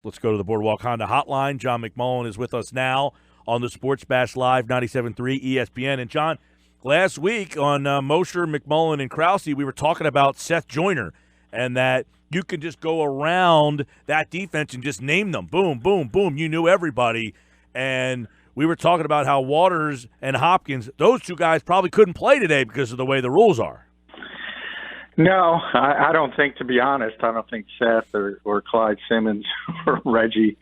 Let's go to the Boardwalk Honda hotline. John McMullen is with us now on the Sports Bash Live 97.3 ESPN. And, John, last week on Mosher, McMullen, and Krause, we were talking about Seth Joyner and that you can just go around that defense and just name them. Boom, boom, boom. You knew everybody. And we were talking about how Waters and Hopkins, those two guys probably couldn't play today because of the way the rules are. No, I don't think, to be honest, I don't think Seth or Clyde Simmons or Reggie,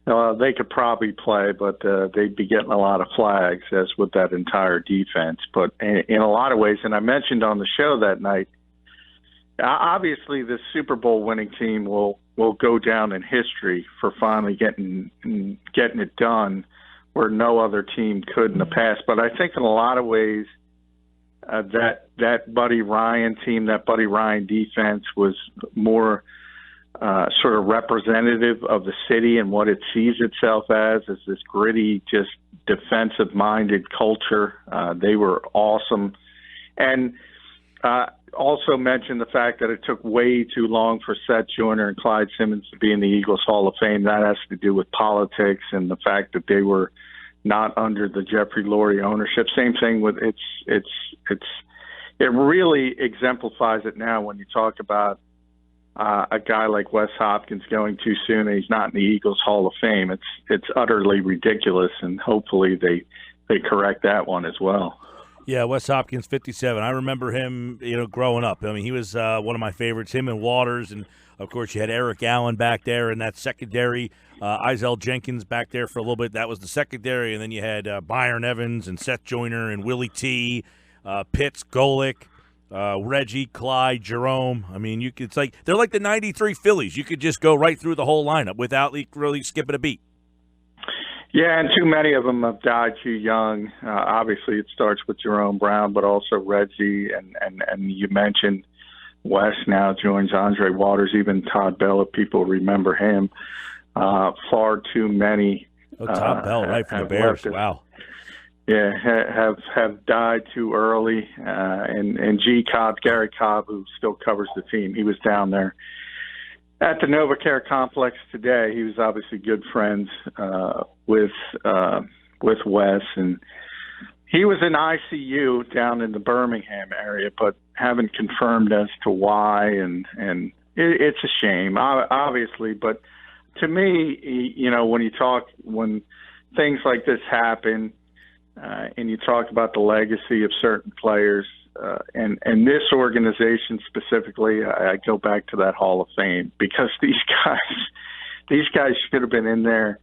they could probably play, but they'd be getting a lot of flags, as with that entire defense. But in a lot of ways, and I mentioned on the show that night, obviously the Super Bowl winning team will go down in history for finally getting it done where no other team could in the past. But I think in a lot of ways, that Buddy Ryan team, that Buddy Ryan defense was more sort of representative of the city and what it sees itself as this gritty, just defensive-minded culture. They were awesome. And also mentioned the fact that it took way too long for Seth Joyner and Clyde Simmons to be in the Eagles Hall of Fame. That has to do with politics and the fact that they were not under the Jeffrey Lurie ownership. Same thing with it really exemplifies it now when you talk about a guy like Wes Hopkins going too soon and he's not in the Eagles Hall of Fame. It's utterly ridiculous, and hopefully they correct that one as well. Yeah, Wes Hopkins, 57. I remember him, growing up. I mean, he was one of my favorites, him and Waters, and of course you had Eric Allen back there in that secondary. Izell Jenkins back there for a little bit. That was the secondary. And then you had Byron Evans and Seth Joyner and Willie T, Pitts, Golick, Reggie, Clyde, Jerome. I mean, it's like they're like the 93 Phillies. You could just go right through the whole lineup without really skipping a beat. Yeah, and too many of them have died too young. Obviously, it starts with Jerome Brown, but also Reggie, and you mentioned Wes now joins Andre Waters, even Todd Bell, if people remember him. Far too many. Todd Bell, right, from the Bears. Wow. Yeah, have died too early. And Gary Cobb, who still covers the team, he was down there at the NovaCare complex today. He was obviously good friends with Wes, and he was in ICU down in the Birmingham area, but haven't confirmed as to why. And it's a shame, obviously. But to me, when things like this happen, and you talk about the legacy of certain players, and this organization specifically, I go back to that Hall of Fame because these guys should have been in there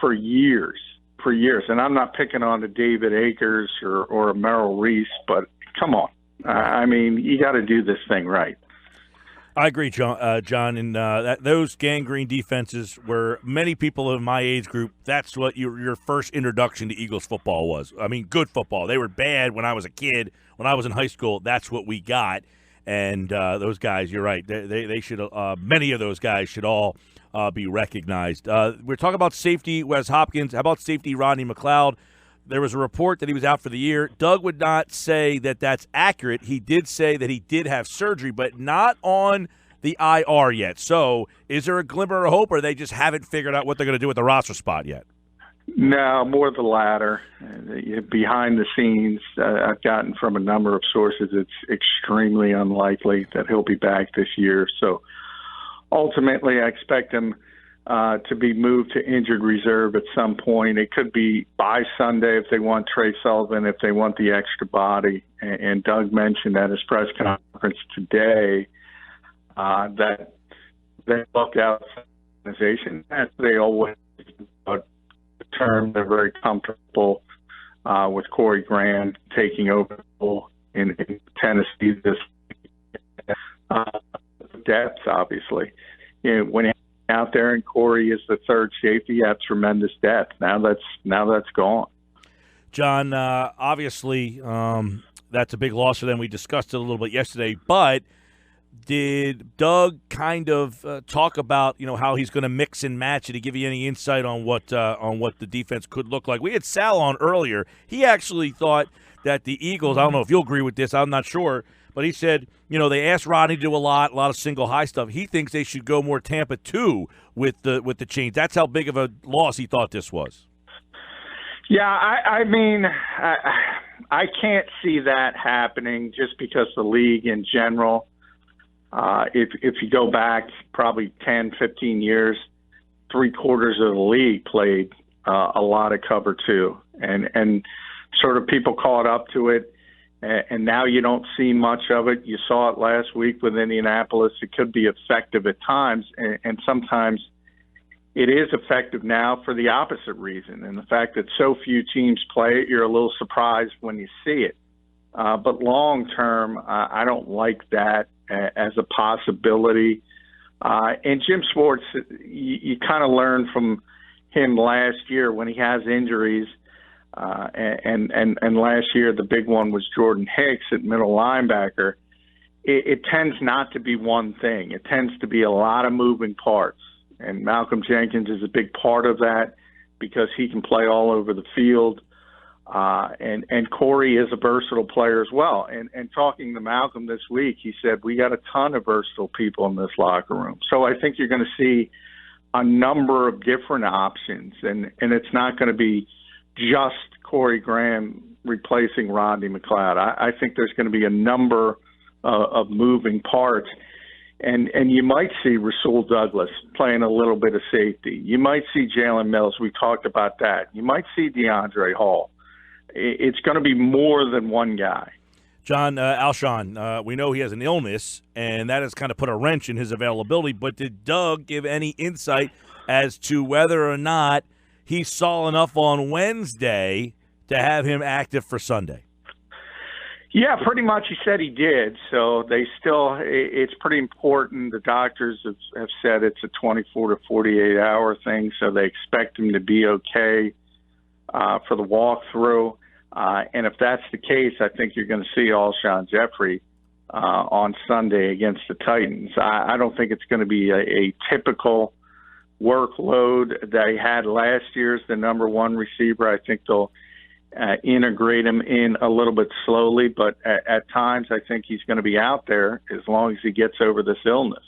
for years. And I'm not picking on a David Akers or a Merrill Reese, but come on. I mean, you got to do this thing right. I agree, John. And those gangrene defenses were many people in my age group. That's what your first introduction to Eagles football was. I mean, good football. They were bad when I was a kid. When I was in high school, that's what we got. And those guys, you're right. They should. Many of those guys should all be recognized. We're talking about safety, Wes Hopkins. How about safety, Rodney McLeod? There was a report that he was out for the year. Doug would not say that that's accurate. He did say that he did have surgery, but not on the IR yet. So is there a glimmer of hope, or they just haven't figured out what they're going to do with the roster spot yet? No, more the latter. Behind the scenes, I've gotten from a number of sources, it's extremely unlikely that he'll be back this year. So ultimately, I expect him to be moved to injured reserve at some point. It could be by Sunday if they want Trey Sullivan, if they want the extra body. And Doug mentioned at his press conference today that they look out for the organization, as they always do. But the term, they're very comfortable with Corey Graham taking over in Tennessee this depth, obviously. When out there, and Corey is the third safety, you have tremendous depth. Now that's gone. John, obviously, that's a big loss for them. We discussed it a little bit yesterday, but did Doug kind of talk about how he's going to mix and match it? To give you any insight on what the defense could look like? We had Sal on earlier. He actually thought that the Eagles, I don't know if you'll agree with this, I'm not sure, but he said, they asked Rodney to do a lot of single high stuff. He thinks they should go more Tampa 2 with the change. That's how big of a loss he thought this was. Yeah, I mean, I can't see that happening just because the league in general, if you go back probably 10, 15 years, 3/4 of the league played a lot of cover 2, and sort of people caught up to it, and now you don't see much of it. You saw it last week with Indianapolis. It could be effective at times, and sometimes it is effective now for the opposite reason. And the fact that so few teams play it, you're a little surprised when you see it. But long term, I don't like that as a possibility. And Jim Schwartz, you kind of learned from him last year when he has injuries. And last year, the big one was Jordan Hicks at middle linebacker. It tends not to be one thing. It tends to be a lot of moving parts. And Malcolm Jenkins is a big part of that because he can play all over the field. And Corey is a versatile player as well. And talking to Malcolm this week, he said, we got a ton of versatile people in this locker room. So I think you're going to see a number of different options. And it's not going to be just Corey Graham replacing Rodney McLeod. I think there's going to be a number of moving parts. And you might see Rasul Douglas playing a little bit of safety. You might see Jalen Mills. We talked about that. You might see DeAndre Hall. It's going to be more than one guy. John, Alshon, we know he has an illness, and that has kind of put a wrench in his availability. But did Doug give any insight as to whether or not he saw enough on Wednesday to have him active for Sunday? Yeah, pretty much he said he did. So it's pretty important. The doctors have said it's a 24 to 48 hour thing, so they expect him to be okay for the walkthrough. And if that's the case, I think you're going to see Alshon Jeffrey on Sunday against the Titans. I don't think it's going to be a typical workload that he had last year as the number one receiver. I think they'll integrate him in a little bit slowly, but at times I think he's going to be out there as long as he gets over this illness.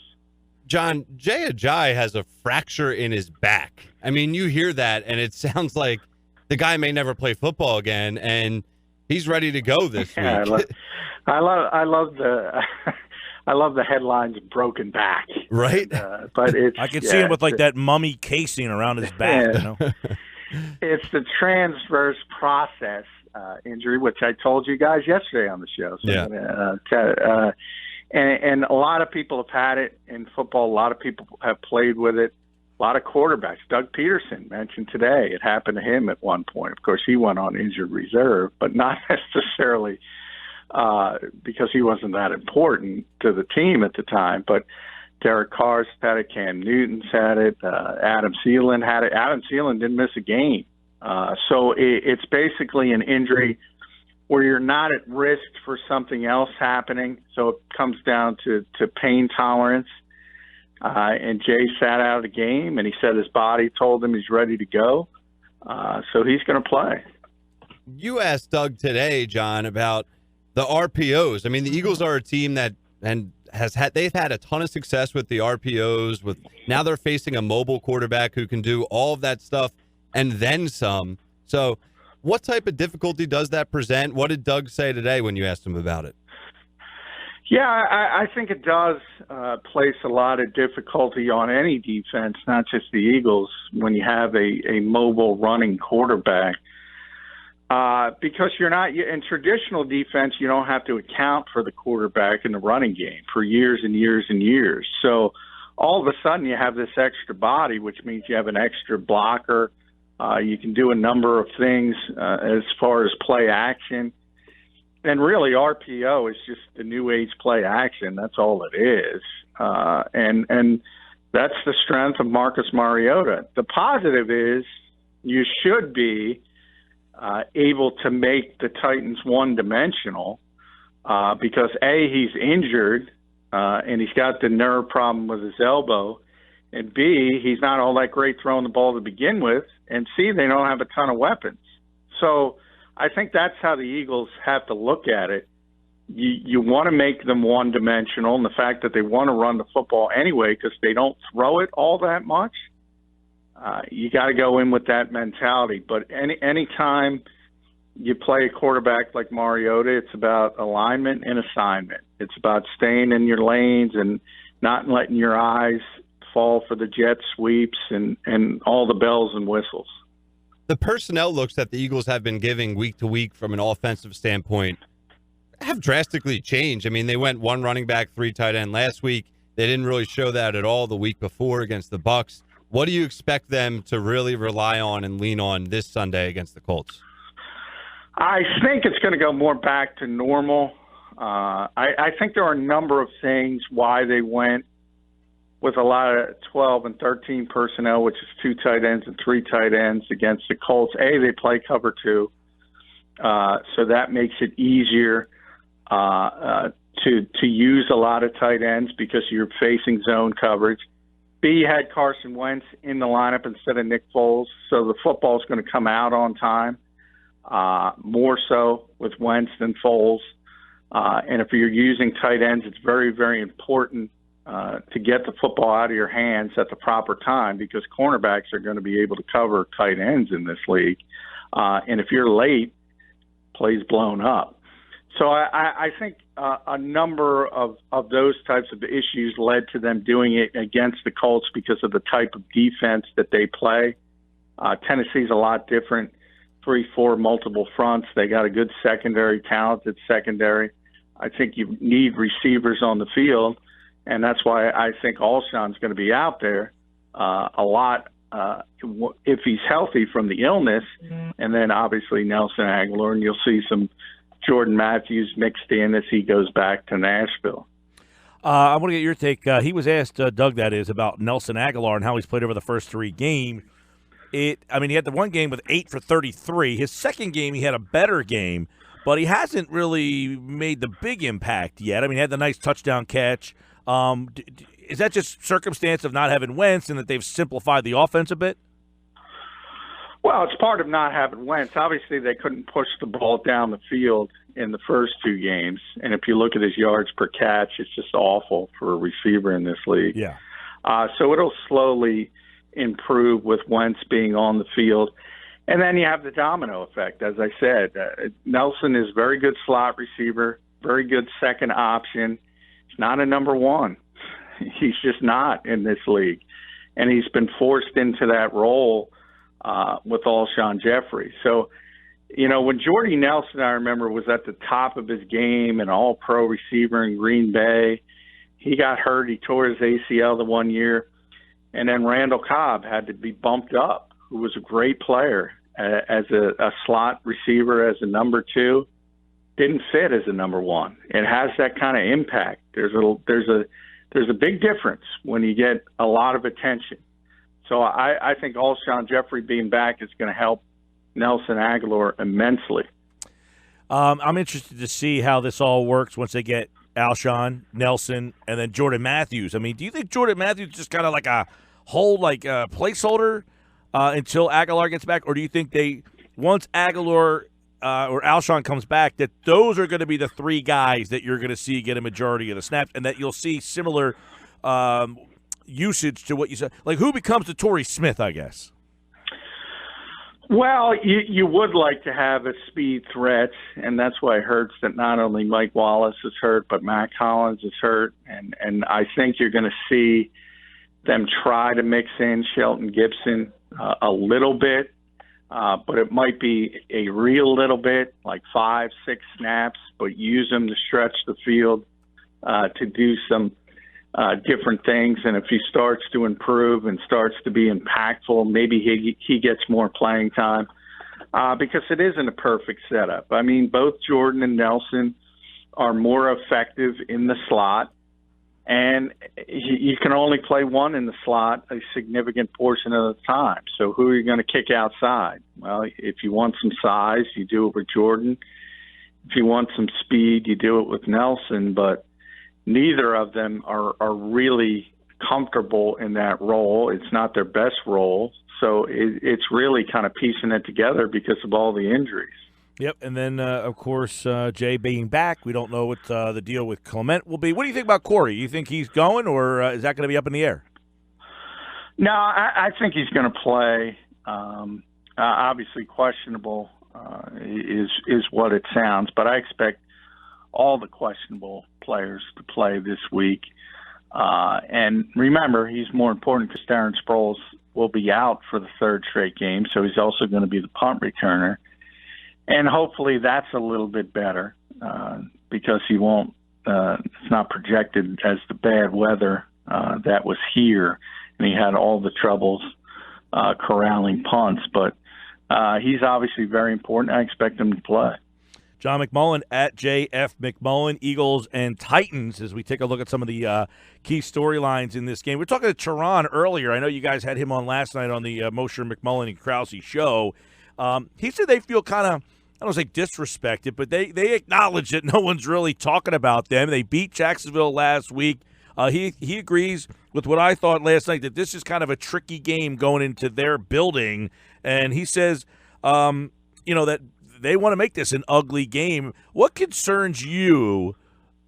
John, Jay Ajayi has a fracture in his back. I mean, you hear that, and it sounds like the guy may never play football again, and he's ready to go this week. I love the headlines "broken back," right? But I can see him with like that mummy casing around his back. Yeah. It's the transverse process injury, which I told you guys yesterday on the show. So yeah. And a lot of people have had it in football. A lot of people have played with it. A lot of quarterbacks. Doug Peterson mentioned today it happened to him at one point. Of course, he went on injured reserve, but not necessarily because he wasn't that important to the team at the time. But Derek Carr's had it. Cam Newton's had it. Adam Thielen had it. Adam Thielen didn't miss a game. So it's basically an injury where you're not at risk for something else happening. So it comes down to pain tolerance. And Jay sat out of the game, and he said his body told him he's ready to go. So he's going to play. You asked Doug today, John, about the RPOs. I mean, the Eagles are a team that they've had a ton of success with the RPOs. Now they're facing a mobile quarterback who can do all of that stuff and then some. So what type of difficulty does that present? What did Doug say today when you asked him about it? Yeah, I think it does place a lot of difficulty on any defense, not just the Eagles, when you have a mobile running quarterback. Because you're not in traditional defense, you don't have to account for the quarterback in the running game for years and years and years. So all of a sudden you have this extra body, which means you have an extra blocker. You can do a number of things as far as play action. And really, RPO is just the new age play action. That's all it is. And that's the strength of Marcus Mariota. The positive is you should be able to make the Titans one-dimensional because, A, he's injured and he's got the nerve problem with his elbow, and B, he's not all that great throwing the ball to begin with, and C, they don't have a ton of weapons. So I think that's how the Eagles have to look at it. you want to make them one-dimensional, and the fact that they want to run the football anyway because they don't throw it all that much, you got to go in with that mentality. But any time you play a quarterback like Mariota, it's about alignment and assignment. It's about staying in your lanes and not letting your eyes fall for the jet sweeps and all the bells and whistles. The personnel looks that the Eagles have been giving week to week from an offensive standpoint have drastically changed. I mean, they went 1 running back, 3 tight end last week. They didn't really show that at all the week before against the Bucs. What do you expect them to really rely on and lean on this Sunday against the Colts? I think it's going to go more back to normal. I think there are a number of things why they went with a lot of 12 and 13 personnel, which is 2 tight ends and 3 tight ends against the Colts. They play cover 2, so that makes it easier to use a lot of tight ends because you're facing zone coverage. B, you had Carson Wentz in the lineup instead of Nick Foles, so the football is going to come out on time, more so with Wentz than Foles. And if you're using tight ends, it's very, very important to get the football out of your hands at the proper time because cornerbacks are going to be able to cover tight ends in this league. And if you're late, plays blown up. So I think a number of those types of issues led to them doing it against the Colts because of the type of defense that they play. Tennessee's a lot different, 3-4 multiple fronts. They got a good secondary, talented secondary. I think you need receivers on the field, and that's why I think Alshon's going to be out there a lot if he's healthy from the illness, and then obviously Nelson Aguilar, and you'll see some Jordan Matthews mixed in as he goes back to Nashville. I want to get your take. He was asked, Doug, that is, about Nelson Aguilar and how he's played over the first 3 games. He had the one game with 8 for 33. His second game, he had a better game, but he hasn't really made the big impact yet. I mean, he had the nice touchdown catch. Is that just circumstance of not having Wentz and that they've simplified the offense a bit? Well, it's part of not having Wentz. Obviously, they couldn't push the ball down the field in the first 2 games. And if you look at his yards per catch, it's just awful for a receiver in this league. Yeah. So it'll slowly improve with Wentz being on the field. And then you have the domino effect. As I said, Nelson is very good slot receiver, very good second option. He's not a number 1. He's just not in this league. And he's been forced into that role with Alshon Jeffrey. So, when Jordy Nelson, I remember, was at the top of his game, an all-pro receiver in Green Bay, he got hurt. He tore his ACL the one year. And then Randall Cobb had to be bumped up, who was a great player as a slot receiver, as a number 2. Didn't fit as a number 1. It has that kind of impact. There's a big difference when you get a lot of attention. So I think Alshon Jeffrey being back is going to help Nelson Aguilar immensely. I'm interested to see how this all works once they get Alshon, Nelson, and then Jordan Matthews. I mean, do you think Jordan Matthews is just kind of like a placeholder until Aguilar gets back? Or do you think once Aguilar or Alshon comes back, that those are going to be the 3 guys that you're going to see get a majority of the snaps and that you'll see similar usage to what you said? Like, who becomes the Torrey Smith, I guess? Well, you would like to have a speed threat, and that's why it hurts that not only Mike Wallace is hurt, but Mac Hollins is hurt. And I think you're going to see them try to mix in Shelton Gibson a little bit, but it might be a real little bit, like 5-6 snaps, but use him to stretch the field to do some different things. And if he starts to improve and starts to be impactful, maybe he gets more playing time because it isn't a perfect setup. I mean, both Jordan and Nelson are more effective in the slot, and you can only play one in the slot a significant portion of the time. So who are you going to kick outside? Well, if you want some size, you do it with Jordan. If you want some speed, you do it with Nelson, but neither of them are really comfortable in that role. It's not their best role. So it's really kind of piecing it together because of all the injuries. Yep, and then, of course, Jay being back, we don't know what the deal with Clement will be. What do you think about Corey? You think he's going, or is that going to be up in the air? No, I think he's going to play. Obviously, questionable is what it sounds, but I expect all the questionable players to play this week. And remember, he's more important because Darren Sproles will be out for the third straight game, so he's also going to be the punt returner. And hopefully that's a little bit better because he won't. It's not projected as the bad weather that was here, and he had all the troubles corralling punts. But he's obviously very important. I expect him to play. John McMullen at JF McMullen, Eagles and Titans, as we take a look at some of the key storylines in this game. We were talking to Teron earlier. I know you guys had him on last night on the Mosher, McMullen, and Krause show. He said they feel kind of, I don't say disrespected, but they acknowledge that no one's really talking about them. They beat Jacksonville last week. He agrees with what I thought last night, that this is kind of a tricky game going into their building. And he says, that they want to make this an ugly game. What concerns you,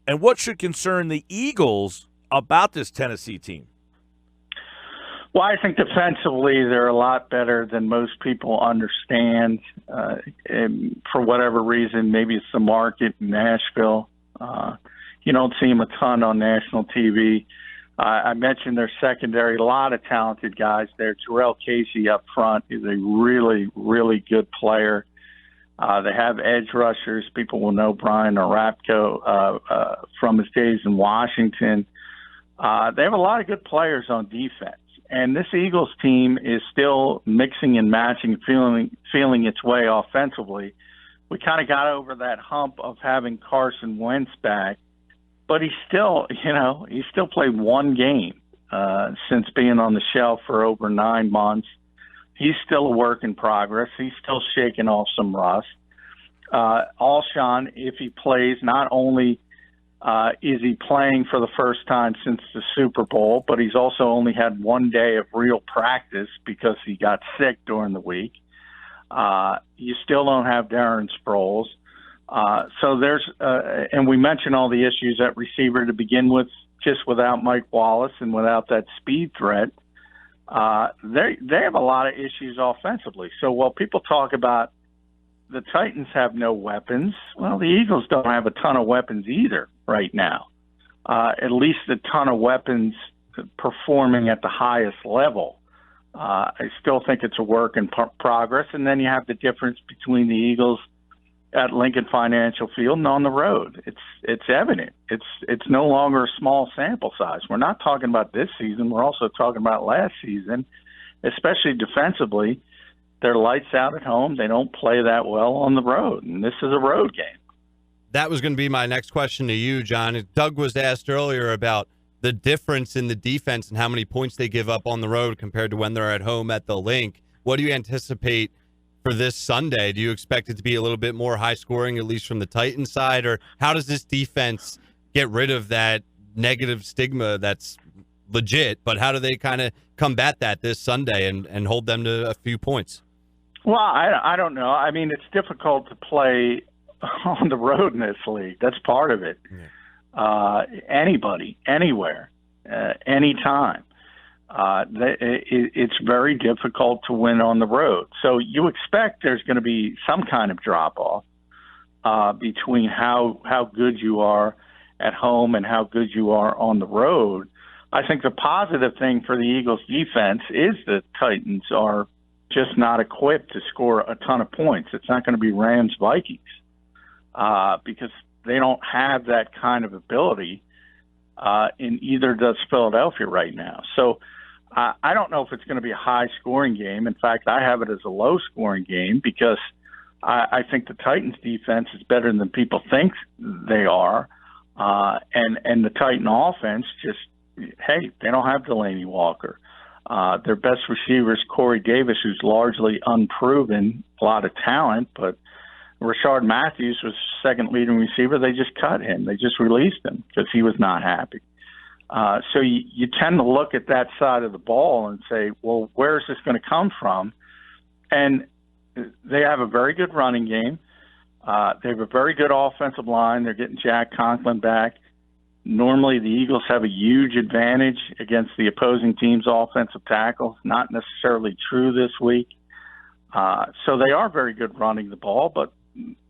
and what should concern the Eagles about this Tennessee team? Well, I think defensively they're a lot better than most people understand. And for whatever reason, maybe it's the market in Nashville. You don't see them a ton on national TV. I mentioned their secondary, a lot of talented guys there. Terrell Casey up front is a really, really good player. They have edge rushers. People will know Brian Arapko from his days in Washington. They have a lot of good players on defense. And this Eagles team is still mixing and matching, feeling its way offensively. We kind of got over that hump of having Carson Wentz back, but he still played one game since being on the shelf for over 9 months. He's still a work in progress. He's still shaking off some rust. Alshon, if he plays, not only is he playing for the first time since the Super Bowl, but he's also only had 1 day of real practice because he got sick during the week. You still don't have Darren Sproles. So there's, and we mentioned all the issues at receiver to begin with, just without Mike Wallace and without that speed threat. They have a lot of issues offensively. So while people talk about the Titans have no weapons, well, the Eagles don't have a ton of weapons either right now. At least a ton of weapons performing at the highest level. I still think it's a work in progress. And then you have the difference between the Eagles at Lincoln Financial Field and on the road. It's evident. It's no longer a small sample size. We're not talking about this season. We're also talking about last season, especially defensively. They're lights out at home. They don't play that well on the road, and this is a road game. That was going to be my next question to you, John. Doug was asked earlier about the difference in the defense and how many points they give up on the road compared to when they're at home at the Link. What do you anticipate for this Sunday? Do you expect it to be a little bit more high scoring, at least from the Titans side, or how does this defense get rid of that negative stigma that's legit, but how do they kind of combat that this Sunday and hold them to a few points? Well, I don't know. I mean, it's difficult to play on the road in this league. That's part of it. Yeah. Anybody, anywhere, anytime. It's very difficult to win on the road. So you expect there's going to be some kind of drop-off between how good you are at home and how good you are on the road. I think the positive thing for the Eagles defense is that Titans are just not equipped to score a ton of points. It's not going to be Rams-Vikings because they don't have that kind of ability, and either does Philadelphia right now. So I don't know if it's going to be a high-scoring game. In fact, I have it as a low-scoring game because I think the Titans' defense is better than people think they are, and the Titan offense just, hey, they don't have Delaney Walker. Their best receiver is Corey Davis, who's largely unproven, a lot of talent, but Rashard Matthews was second leading receiver. They just cut him. They just released him because he was not happy. So you tend to look at that side of the ball and say, well, where is this going to come from? And they have a very good running game. They have a very good offensive line. They're getting Jack Conklin back. Normally, the Eagles have a huge advantage against the opposing team's offensive tackles. Not necessarily true this week. So they are very good running the ball, but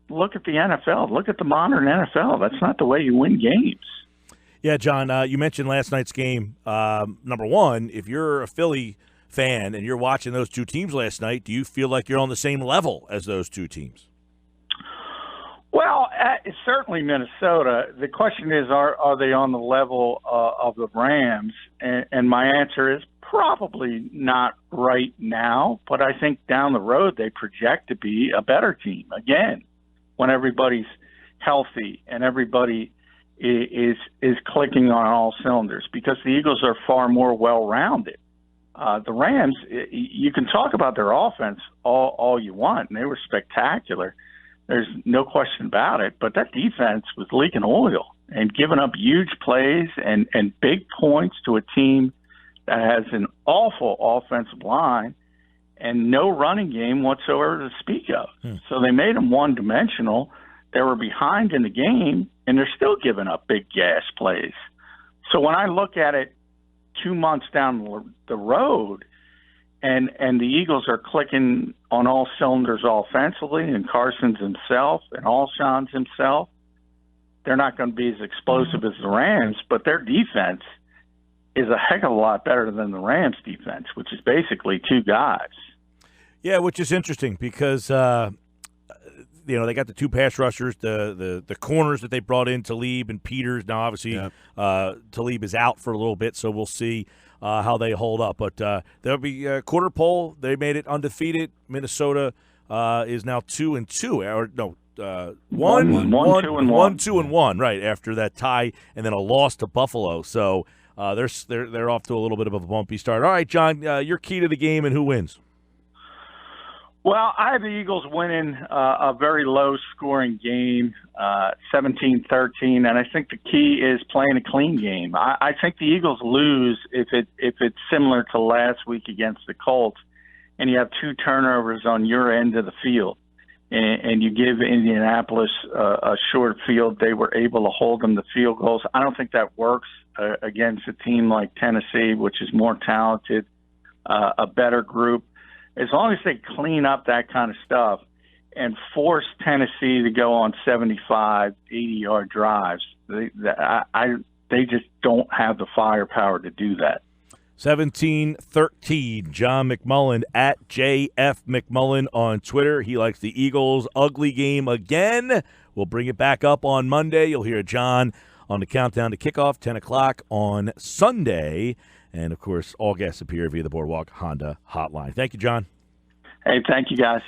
look at the NFL. Look at the modern NFL. That's not the way you win games. Yeah, John, you mentioned last night's game. Number one, if you're a Philly fan and you're watching those two teams last night, do you feel like you're on the same level as those two teams? Well, certainly Minnesota. The question is, are they on the level of the Rams? And my answer is probably not right now, but I think down the road they project to be a better team again when everybody's healthy and everybody is clicking on all cylinders, because the Eagles are far more well-rounded. The Rams, you can talk about their offense all you want, and they were spectacular. There's no question about it, but that defense was leaking oil and giving up huge plays and big points to a team that has an awful offensive line and no running game whatsoever to speak of. So they made them one-dimensional. They were behind in the game, and they're still giving up big gas plays. So when I look at it 2 months down the road, and the Eagles are clicking on all cylinders offensively, and Carson's himself and Alshon's himself, they're not going to be as explosive as the Rams, but their defense is a heck of a lot better than the Rams' defense, which is basically two guys. Yeah, which is interesting because they got the two pass rushers, the corners that they brought in, Talib and Peters. Now, obviously, Talib is out for a little bit, so we'll see how they hold up. But there'll be a quarter pole. They made it undefeated. Minnesota is now 2-2, or no, 1-2-1, right after that tie, and then a loss to Buffalo. So they're off to a little bit of a bumpy start. All right, John, your key to the game and who wins? Well, I have the Eagles winning a very low-scoring game, 17-13, and I think the key is playing a clean game. I think the Eagles lose if it's similar to last week against the Colts, and you have two turnovers on your end of the field, and you give Indianapolis a short field. They were able to hold them to field goals. I don't think that works against a team like Tennessee, which is more talented, a better group. As long as they clean up that kind of stuff and force Tennessee to go on 75, 80-yard drives, they just don't have the firepower to do that. 17-13, John McMullen at JF McMullen on Twitter. He likes the Eagles' ugly game again. We'll bring it back up on Monday. You'll hear John on the countdown to kickoff, 10 o'clock on Sunday. And, of course, all guests appear via the Boardwalk Honda hotline. Thank you, John. Hey, thank you, guys.